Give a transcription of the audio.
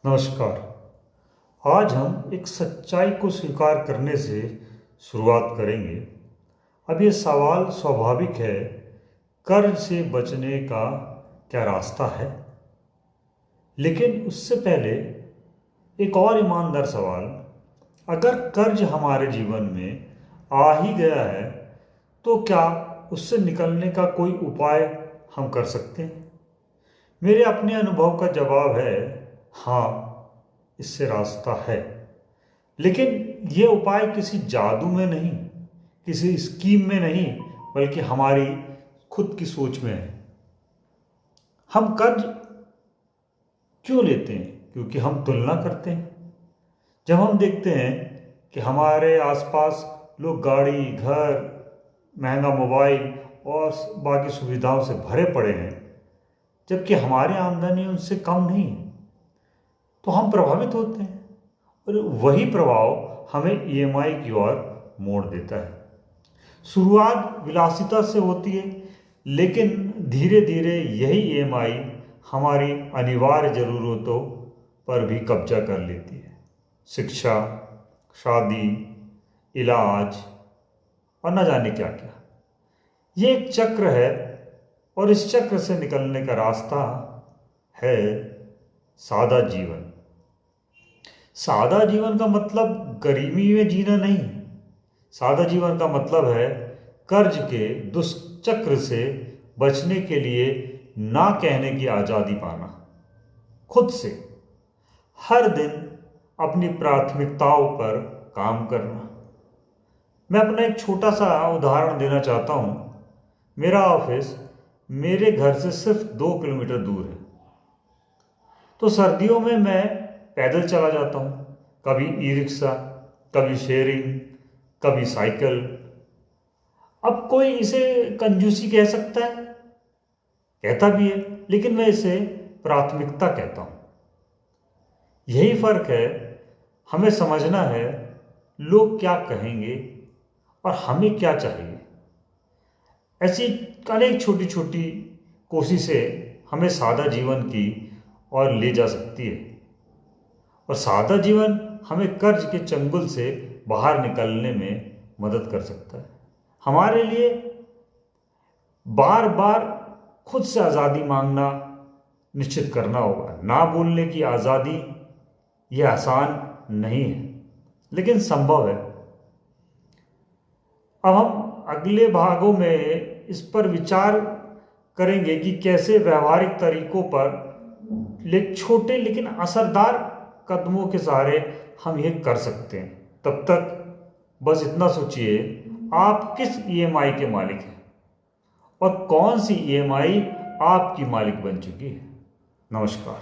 नमस्कार। आज हम एक सच्चाई को स्वीकार करने से शुरुआत करेंगे। अब ये सवाल स्वाभाविक है, कर्ज से बचने का क्या रास्ता है? लेकिन उससे पहले एक और ईमानदार सवाल, अगर कर्ज हमारे जीवन में आ ही गया है तो क्या उससे निकलने का कोई उपाय हम कर सकते हैं? मेरे अपने अनुभव का जवाब है हाँ, इससे रास्ता है। लेकिन ये उपाय किसी जादू में नहीं, किसी स्कीम में नहीं, बल्कि हमारी खुद की सोच में है। हम कर्ज क्यों लेते हैं? क्योंकि हम तुलना करते हैं। जब हम देखते हैं कि हमारे आसपास लोग गाड़ी, घर, महंगा मोबाइल और बाकी सुविधाओं से भरे पड़े हैं, जबकि हमारी आमदनी उनसे कम नहीं है, तो हम प्रभावित होते हैं और वही प्रभाव हमें ईएमआई की ओर मोड़ देता है। शुरुआत विलासिता से होती है, लेकिन धीरे धीरे यही ईएमआई हमारी अनिवार्य ज़रूरतों पर भी कब्जा कर लेती है। शिक्षा, शादी, इलाज और न जाने क्या क्या। ये एक चक्र है और इस चक्र से निकलने का रास्ता है सादा जीवन। सादा जीवन का मतलब गरीबी में जीना नहीं। सादा जीवन का मतलब है कर्ज के दुष्चक्र से बचने के लिए ना कहने की आज़ादी पाना। खुद से हर दिन अपनी प्राथमिकताओं पर काम करना। मैं अपना एक छोटा सा उदाहरण देना चाहता हूँ। मेरा ऑफिस मेरे घर से सिर्फ 2 किलोमीटर दूर है, तो सर्दियों में मैं पैदल चला जाता हूँ, कभी ई रिक्शा, कभी शेयरिंग, कभी साइकिल। अब कोई इसे कंजूसी कह सकता है, कहता भी है, लेकिन मैं इसे प्राथमिकता कहता हूँ। यही फर्क है। हमें समझना है लोग क्या कहेंगे और हमें क्या चाहिए। ऐसी अनेक छोटी छोटी कोशिशें हमें सादा जीवन की ओर ले जा सकती है, और सादा जीवन हमें कर्ज के चंगुल से बाहर निकलने में मदद कर सकता है। हमारे लिए बार बार खुद से आज़ादी मांगना निश्चित करना होगा। ना बोलने की आज़ादी यह आसान नहीं है, लेकिन संभव है। अब हम अगले भागों में इस पर विचार करेंगे कि कैसे व्यवहारिक तरीकों पर छोटे लेकिन असरदार कदमों के सहारे हम ये कर सकते हैं। तब तक बस इतना सोचिए, आप किस ईएमआई के मालिक हैं और कौन सी ईएमआई आपकी मालिक बन चुकी है। नमस्कार।